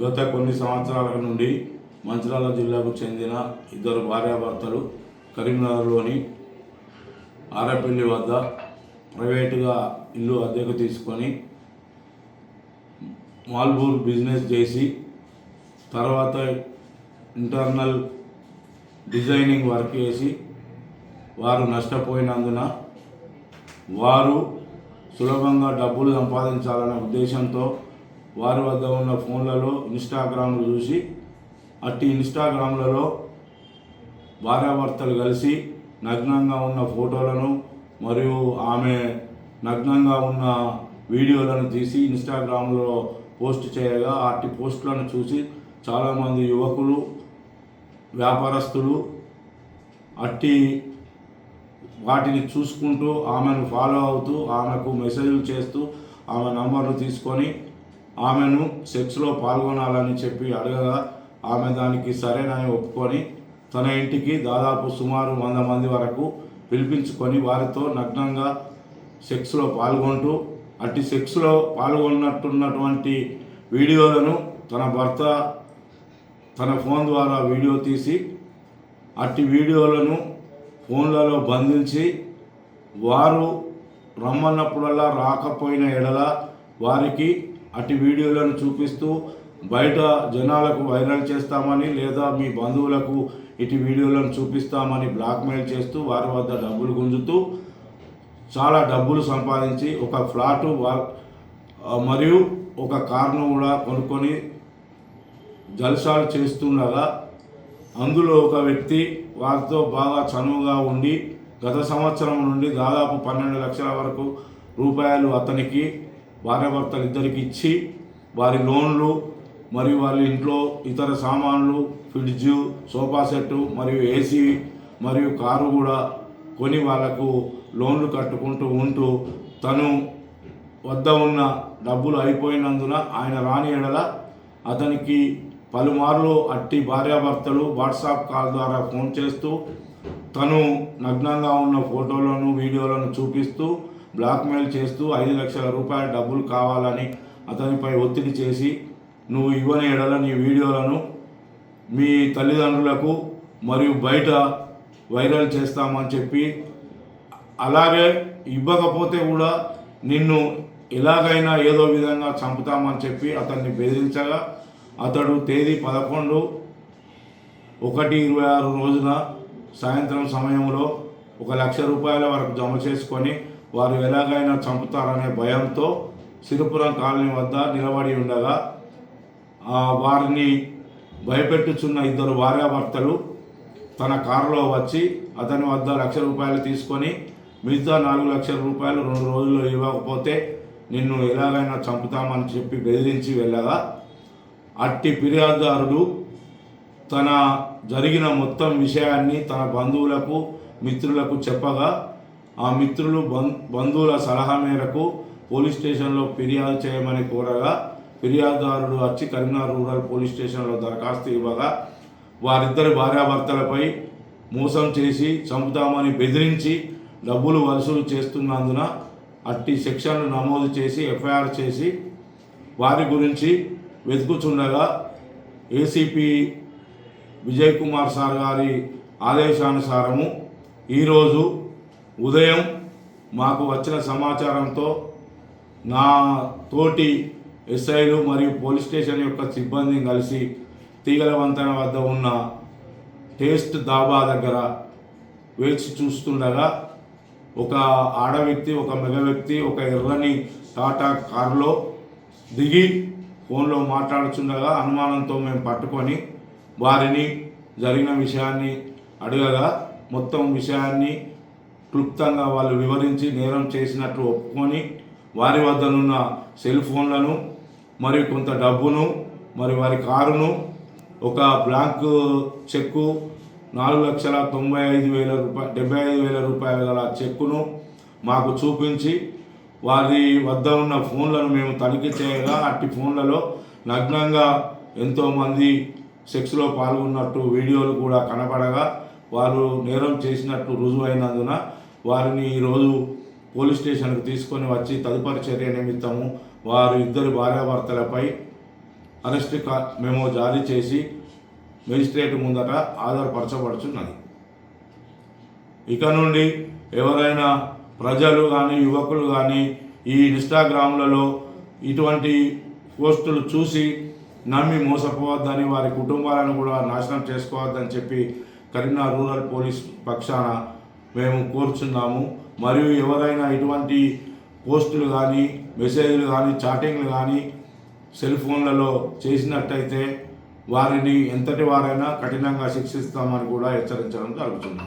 గత కొన్ని సంవత్సరాల నుండి మంచిర్యాల జిల్లాకు చెందిన ఇద్దరు భార్యాభర్తలు కరీంనగర్లోని ఆరపల్లి వద్ద ప్రైవేటుగా ఇల్లు అద్దెకు తీసుకొని మాల్బూర్ బిజినెస్ చేసి తర్వాత ఇంటర్నల్ డిజైనింగ్ వర్క్ చేసి వారు నష్టపోయినందున వారు సులభంగా డబ్బులు సంపాదించాలనే ఉద్దేశంతో వారి వద్ద ఉన్న ఫోన్లలో ఇన్స్టాగ్రామ్లు చూసి అట్టి ఇన్స్టాగ్రామ్లలో భార్యాభర్తలు కలిసి నగ్నంగా ఉన్న ఫోటోలను మరియు ఆమె నగ్నంగా ఉన్న వీడియోలను తీసి ఇన్స్టాగ్రామ్లో పోస్ట్ చేయగా అట్టి పోస్టులను చూసి చాలామంది యువకులు వ్యాపారస్తులు అట్టి వాటిని చూసుకుంటూ ఆమెను ఫాలో అవుతూ ఆమెకు మెసేజ్లు చేస్తూ ఆమె నంబర్ను తీసుకొని ఆమెను సెక్స్లో పాల్గొనాలని చెప్పి అడగగా ఆమె దానికి సరేనని ఒప్పుకొని తన ఇంటికి దాదాపు సుమారు 100 మంది వరకు పిలిపించుకొని వారితో నగ్నంగా సెక్స్లో పాల్గొంటూ అట్టి సెక్స్లో పాల్గొన్నట్టున్నటువంటి వీడియోలను తన భర్త తన ఫోన్ ద్వారా వీడియో తీసి అట్టి వీడియోలను ఫోన్లలో బంధించి వారు రమ్మన్నప్పుడల్లా రాకపోయిన ఎడల వారికి అట్టి వీడియోలను చూపిస్తూ బయట జనాలకు వైరల్ చేస్తామని లేదా మీ బంధువులకు ఇటు వీడియోలను చూపిస్తామని బ్లాక్మెయిల్ చేస్తూ వారి వద్ద డబ్బులు గుంజుతూ చాలా డబ్బులు సంపాదించి ఒక ఫ్లాటు మరియు ఒక కార్ను కూడా కొనుక్కొని జల్సాలు చేస్తుండగా అందులో ఒక వ్యక్తి వారితో బాగా చనువుగా ఉండి గత సంవత్సరం నుండి దాదాపు 12 లక్షల వరకు రూపాయలు అతనికి భార్యాభర్తలు ఇద్దరికి ఇచ్చి వారి లోన్లు మరియు వాళ్ళ ఇంట్లో ఇతర సామాన్లు ఫ్రిడ్జ్ సోఫా సెట్టు మరియు ఏసీ మరియు కారు కూడా కొని వాళ్లకు లోన్లు కట్టుకుంటూ ఉంటూ తను వద్ద ఉన్న డబ్బులు అయిపోయినందున ఆయన రాని ఎడల అతనికి పలుమార్లు అట్టి భార్యాభర్తలు వాట్సాప్ కాల్ ద్వారా ఫోన్ చేస్తూ తను నగ్నంగా ఉన్న ఫోటోలను వీడియోలను చూపిస్తూ బ్లాక్మెయిల్ చేస్తూ 5 లక్షల రూపాయల డబ్బులు కావాలని అతనిపై ఒత్తిడి చేసి నువ్వు ఇవ్వని ఎడల నీ వీడియోలను మీ తల్లిదండ్రులకు మరియు బయట వైరల్ చేస్తామని చెప్పి అలాగే ఇవ్వకపోతే కూడా నిన్ను ఎలాగైనా ఏదో విధంగా చంపుతామని చెప్పి అతన్ని బెదిరించగా అతడు తేదీ 11/1/26 రోజున సాయంత్రం సమయంలో 1 లక్ష రూపాయల వరకు జమ చేసుకొని వారు ఎలాగైనా చంపుతారనే భయంతో సిరిపురం కాలనీ వద్ద నిలబడి ఉండగా వారిని భయపెట్టుచున్న ఇద్దరు భార్యాభర్తలు తన కారులో వచ్చి అతని వద్ద 1 లక్ష రూపాయలు తీసుకొని మిగతా 4 లక్షల రూపాయలు 2 రోజుల్లో ఇవ్వకపోతే నిన్ను ఎలాగైనా చంపుతామని చెప్పి బెదిరించి వెళ్ళగా అట్టి ఫిర్యాదుదారుడు తన జరిగిన మొత్తం విషయాన్ని తన బంధువులకు మిత్రులకు చెప్పగా ఆ మిత్రులు బంధువుల సలహా మేరకు పోలీస్ స్టేషన్లో ఫిర్యాదు చేయమని కోరగా ఫిర్యాదుదారుడు వచ్చి కరీంనగర్ రూరల్ పోలీస్ స్టేషన్లో దరఖాస్తు ఇవ్వగా వారిద్దరి భార్యాభర్తలపై మోసం చేసి చంపుతామని బెదిరించి డబ్బులు వసూలు చేస్తున్నందున అట్టి సెక్షన్లు నమోదు చేసి ఎఫ్ఐఆర్ చేసి వారి గురించి వెతుకుచుండగా ఏసీపీ విజయ్ కుమార్ సార్ గారి ఆదేశానుసారము ఈరోజు ఉదయం మాకు వచ్చిన సమాచారంతో నా తోటి ఎస్ఐలు మరియు పోలీస్ స్టేషన్ యొక్క సిబ్బందిని కలిసి తీగల వంతెన వద్ద ఉన్న టేస్ట్ దాబా దగ్గర వేచి చూస్తుండగా ఒక ఆడ వ్యక్తి ఒక మగ వ్యక్తి ఒక ఎర్రని టాటా కారులో దిగి ఫోన్లో మాట్లాడుతుండగా అనుమానంతో మేము పట్టుకొని వారిని జరిగిన విషయాన్ని అడగగా మొత్తం విషయాన్ని క్లుప్తంగా వాళ్ళు వివరించి నేరం చేసినట్లు ఒప్పుకొని వారి వద్దనున్న సెల్ ఫోన్లను మరియు కొంత డబ్బును మరి వారి కారును ఒక బ్లాంక్ చెక్కు 4,95,000 రూపాయలు గల చెక్కును మాకు చూపించి వారి వద్ద ఉన్న ఫోన్లను మేము తనిఖీ చేయగా అట్టి ఫోన్లలో నగ్నంగా ఎంతోమంది సెక్స్లో పాల్గొన్నట్టు వీడియోలు కూడా కనపడగా వారు నేరం చేసినట్టు రుజువైనందున వారిని ఈరోజు పోలీస్ స్టేషన్కి తీసుకొని వచ్చి తదుపరి చర్య నిమిత్తము వారు ఇద్దరు భార్యాభర్తలపై అరెస్ట్ మెమో జారీ చేసి మెజిస్ట్రేట్ ముందట ఆధారపరచబడుచున్నది. ఇక నుండి ఎవరైనా ప్రజలు కానీ యువకులు కానీ ఈ ఇన్స్టాగ్రామ్లలో ఇటువంటి పోస్టులు చూసి నమ్మి మోసపోవద్దని, వారి కుటుంబాలను కూడా నాశనం చేసుకోవద్దని చెప్పి కరీంనగర్ రూరల్ పోలీస్ పక్షాన మేము కోరుచున్నాము. మరియు ఎవరైనా ఇటువంటి పోస్టులు కానీ మెసేజ్లు కానీ చాటింగ్లు కానీ సెల్ ఫోన్లలో చేసినట్టయితే వారిని ఎంతటి వారైనా కఠినంగా శిక్షిస్తామని కూడా హెచ్చరించడం జరుగుతుంది.